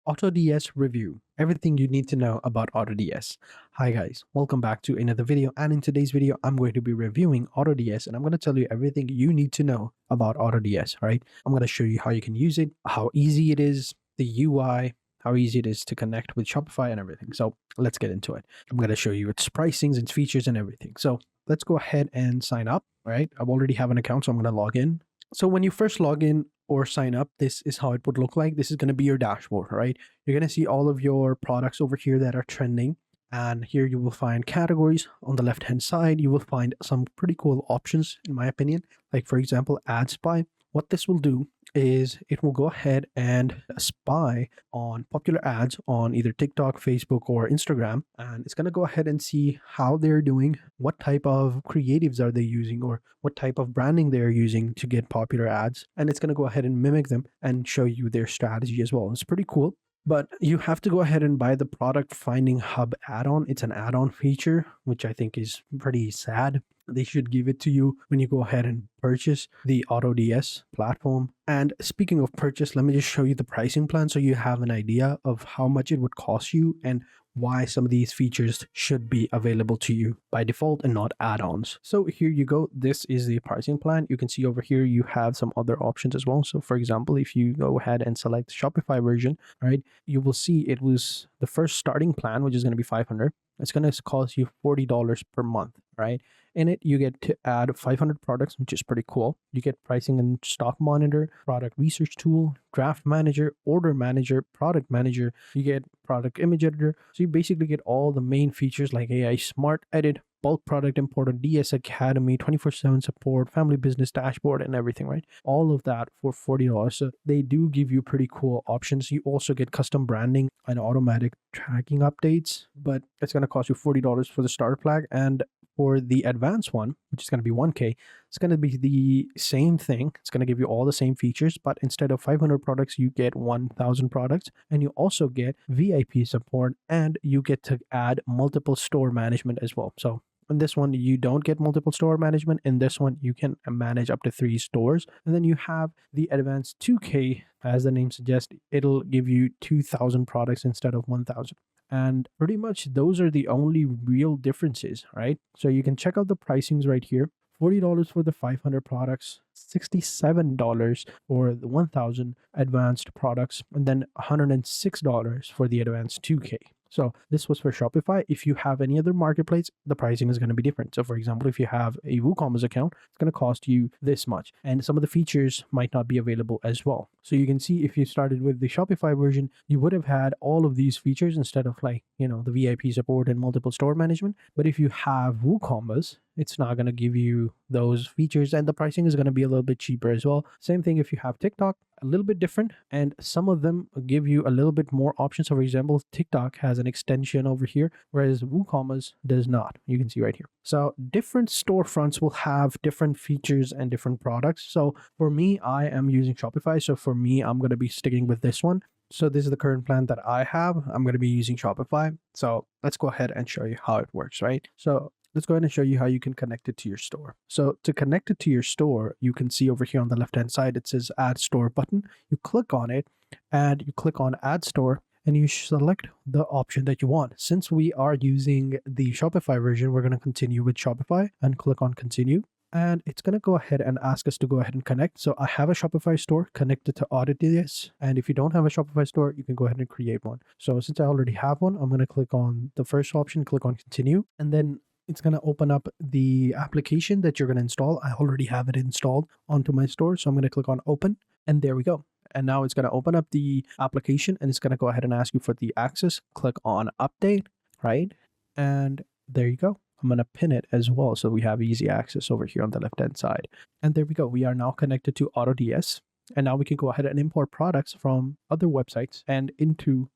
AutoDS review. Everything you need to know about AutoDS. Hi guys, welcome back to another video, and in today's video I'm going to be reviewing AutoDS and I'm going to tell you everything you need to know about AutoDS, right? I'm going to show you how you can use it, how easy it is, the UI, how easy it is to connect with Shopify and everything. So let's get into it. I'm going to show you its pricings, its features and everything. So let's go ahead and sign up, right? I already have an account, so I'm going to log in. So when you first log in or sign up, this is how it would look like. This is going to be your dashboard, right? You're going to see all of your products over here that are trending. And here you will find categories. On the left hand side, you will find some pretty cool options, in my opinion. Like for example, Ad Spy. What this will do is it will go ahead and spy on popular ads on either TikTok, Facebook, or Instagram. And it's going to go ahead and see how they're doing, what type of creatives are they using, or what type of branding they're using to get popular ads. And it's going to go ahead and mimic them and show you their strategy as well. It's pretty cool. But you have to go ahead and buy the Product Finding Hub add-on. It's an add-on feature, which I think is pretty sad. They should give it to you when you go ahead and purchase the AutoDS platform. And speaking of purchase, let me just show you the pricing plan so you have an idea of how much it would cost you and why some of these features should be available to you by default and not add-ons. So here you go. This is the pricing plan. You can see over here you have some other options as well. So for example, if you go ahead and select the Shopify version, right, you will see it was the first starting plan, which is going to be $500. It's going to cost you $40 per month, right? In it, you get to add 500 products, which is pretty cool. You get pricing and stock monitor, product research tool, draft manager, order manager, product manager. You get product image editor. So you basically get all the main features like AI Smart Edit, bulk product importer, DS Academy, 24/7 support, family business dashboard, and everything, right? All of that for $40. So they do give you pretty cool options. You also get custom branding and automatic tracking updates, but it's going to cost you $40 for the starter plan. And for the advanced one, which is going to be 1K, it's going to be the same thing. It's going to give you all the same features, but instead of 500 products, you get 1,000 products, and you also get VIP support, and you get to add multiple store management as well. So in this one, you don't get multiple store management. In this one, you can manage up to 3 stores. And then you have the advanced 2K, as the name suggests, it'll give you 2,000 products instead of 1,000. And pretty much those are the only real differences, right? So you can check out the pricings right here. $40 for the 500 products, $67 for the 1,000 advanced products, and then $106 for the advanced 2K. So this was for Shopify. If you have any other marketplace, the pricing is going to be different. So for example, if you have a WooCommerce account, it's going to cost you this much. And some of the features might not be available as well. So you can see if you started with the Shopify version, you would have had all of these features instead of the VIP support and multiple store management. But if you have WooCommerce, it's not going to give you those features, and the pricing is going to be a little bit cheaper as well. Same thing if you have TikTok, a little bit different, and some of them give you a little bit more options. So for example, TikTok has an extension over here, whereas WooCommerce does not. You can see right here. So different storefronts will have different features and different products. So for me, I am using Shopify. So for me, I'm going to be sticking with this one. So this is the current plan that I have. I'm going to be using Shopify. So let's go ahead and show you how it works, right? So let's go ahead and show you how you can connect it to your store. So to connect it to your store, you can see over here on the left-hand side, it says Add Store button. You click on it and you click on Add Store and you select the option that you want. Since we are using the Shopify version, we're going to continue with Shopify and click on Continue. And it's going to go ahead and ask us to go ahead and connect. So I have a Shopify store connected to AutoDS. And if you don't have a Shopify store, you can go ahead and create one. So since I already have one, I'm going to click on the first option, click on Continue. And then it's going to open up the application that you're going to install. I already have it installed onto my store. So I'm going to click on Open. And there we go. And now it's going to open up the application and it's going to go ahead and ask you for the access. Click on Update, right? And there you go. I'm going to pin it as well, so we have easy access over here on the left-hand side. And there we go. We are now connected to AutoDS. And now we can go ahead and import products from other websites and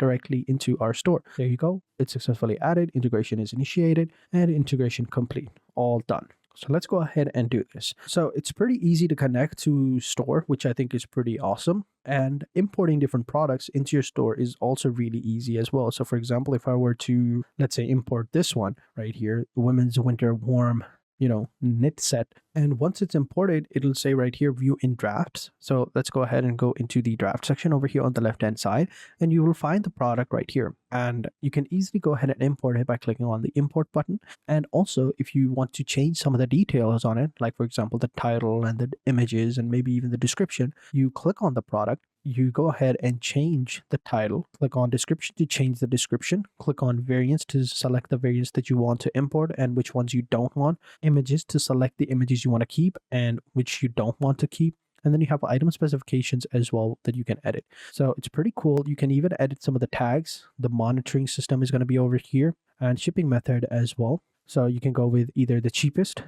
directly into our store. There you go. It's successfully added. Integration is initiated and integration complete. All done. So let's go ahead and do this. So it's pretty easy to connect to store, which I think is pretty awesome. And importing different products into your store is also really easy as well. So for example, if I were to, let's say, import this one right here, women's winter warm knit set. And once it's imported, it'll say right here, view in drafts. So let's go ahead and go into the draft section over here on the left hand side, and you will find the product right here. And you can easily go ahead and import it by clicking on the import button. And also, if you want to change some of the details on it, like for example, the title and the images and maybe even the description, you click on the product, you go ahead and change the title, click on description to change the description, click on variants to select the variants that you want to import and which ones you don't want, images to select the images you want to keep and which you don't want to keep. And then you have item specifications as well that you can edit. So it's pretty cool. You can even edit some of the tags. The monitoring system is going to be over here, and shipping method as well. So you can go with either the cheapest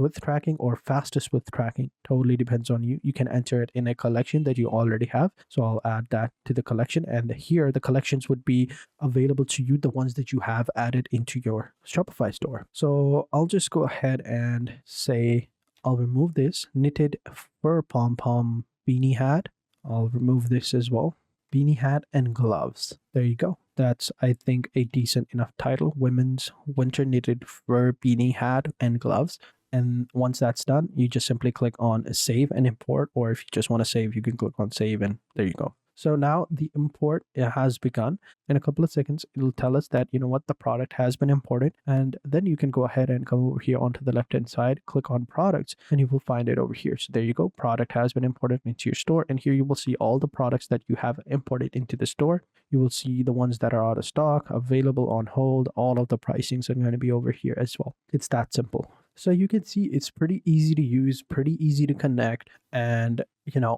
with tracking, or fastest with tracking. Totally depends on you. You can enter it in a collection that you already have. So I'll add that to the collection. And here the collections would be available to you, the ones that you have added into your Shopify store. So I'll just go ahead and say, I'll remove this knitted fur pom-pom beanie hat. I'll remove this as well. Beanie hat and gloves. There you go. That's, I think, a decent enough title. Women's winter knitted fur beanie hat and gloves. And once that's done, you just simply click on save and import. Or if you just want to save, you can click on save and there you go. So now the import has begun. In a couple of seconds, it'll tell us that, the product has been imported. And then you can go ahead and come over here onto the left-hand side, click on products, and you will find it over here. So there you go. Product has been imported into your store. And here you will see all the products that you have imported into the store. You will see the ones that are out of stock, available, on hold. All of the pricings are going to be over here as well. It's that simple. So you can see it's pretty easy to use, pretty easy to connect. And,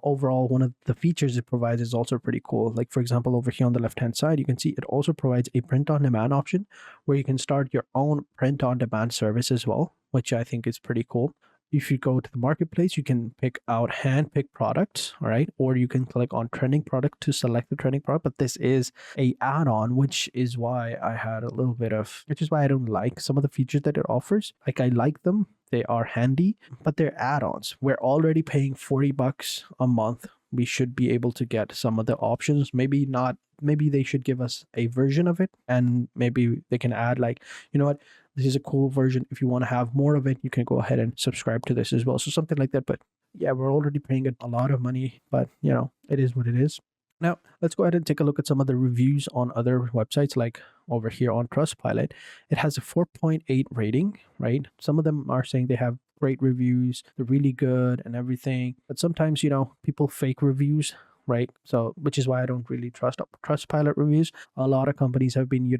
overall, one of the features it provides is also pretty cool. Like, for example, over here on the left-hand side, you can see it also provides a print-on-demand option where you can start your own print-on-demand service as well, which I think is pretty cool. If you go to the marketplace, you can pick out hand-picked products, all right? Or you can click on trending product to select the trending product. But this is a add-on, which is why I don't like some of the features that it offers. Like, I like them. They are handy, but they're add-ons. We're already paying $40 a month. We should be able to get some of the options. Maybe not. Maybe they should give us a version of it, and maybe they can add, like, this is a cool version. If you want to have more of it, you can go ahead and subscribe to this as well. So something like that. But yeah, we're already paying a lot of money, but it is what it is. Now, let's go ahead and take a look at some of the reviews on other websites, like over here on Trustpilot. It has a 4.8 rating, right? Some of them are saying they have great reviews, they're really good and everything. But sometimes, people fake reviews, right? So, which is why I don't really trust Trustpilot reviews. A lot of companies have been,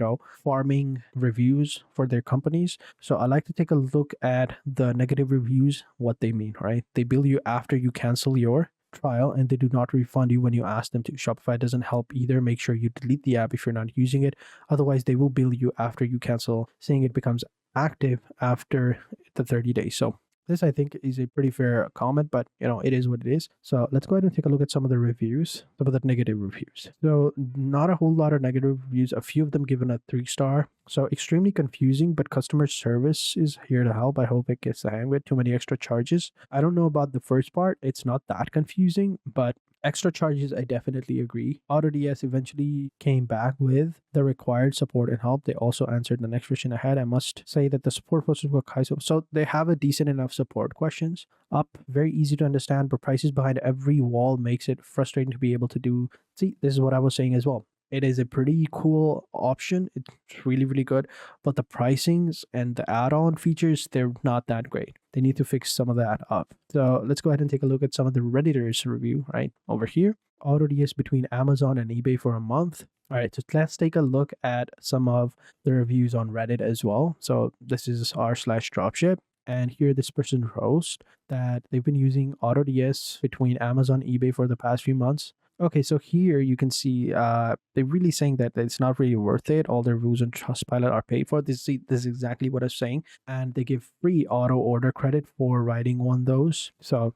farming reviews for their companies. So I like to take a look at the negative reviews, what they mean, right? They bill you after you cancel your trial, and they do not refund you when you ask them to. Shopify doesn't help either. Make sure you delete the app if you're not using it. Otherwise, they will bill you after you cancel, saying it becomes active after the 30 days. So this, I think, is a pretty fair comment, but it is what it is. So let's go ahead and take a look at some of the reviews, some of the negative reviews. So not a whole lot of negative reviews, a few of them given a 3-star. So extremely confusing, but customer service is here to help. I hope it gets the hang of it. Too many extra charges. I don't know about the first part. It's not that confusing, but extra charges, I definitely agree. AutoDS eventually came back with the required support and help. They also answered the next question I had. I must say that the support questions were so they have a decent enough support questions up, very easy to understand, but prices behind every wall makes it frustrating to be able to do. See, this is what I was saying as well. It is a pretty cool option. It's really, really good. But the pricings and the add-on features, they're not that great. They need to fix some of that up. So let's go ahead and take a look at some of the Redditors review right over here. AutoDS between Amazon and eBay for a month. All right, so let's take a look at some of the reviews on Reddit as well. So this is r/dropship. And here this person wrote that they've been using AutoDS between Amazon and eBay for the past few months. Okay, so here you can see they're really saying that it's not really worth it. All their reviews on Trustpilot are paid for. This is exactly what I'm saying. And they give free auto order credit for writing on those. So,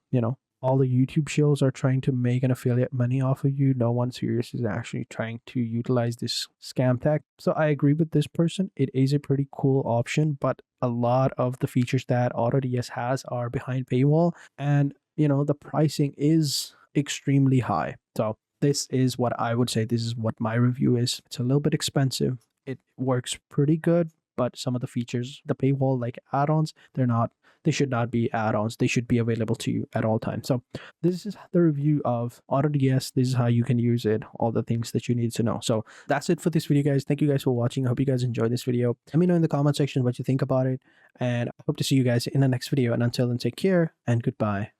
all the YouTube shows are trying to make an affiliate money off of you. No one serious is actually trying to utilize this scam tech. So I agree with this person. It is a pretty cool option, but a lot of the features that AutoDS has are behind paywall. And, the pricing is extremely high. So this is what I would say. This is what my review is. It's a little bit expensive. It works pretty good, but some of the features, the paywall like add-ons, they're not They should not be add-ons. They should be available to you at all times. So this is the review of AutoDS. This is how you can use it, all the things that you need to know. So that's it for this video, guys. Thank you guys for watching. I hope you guys enjoyed this video. Let me know in the comment section what you think about it, and I hope to see you guys in the next video. And until then, take care and goodbye.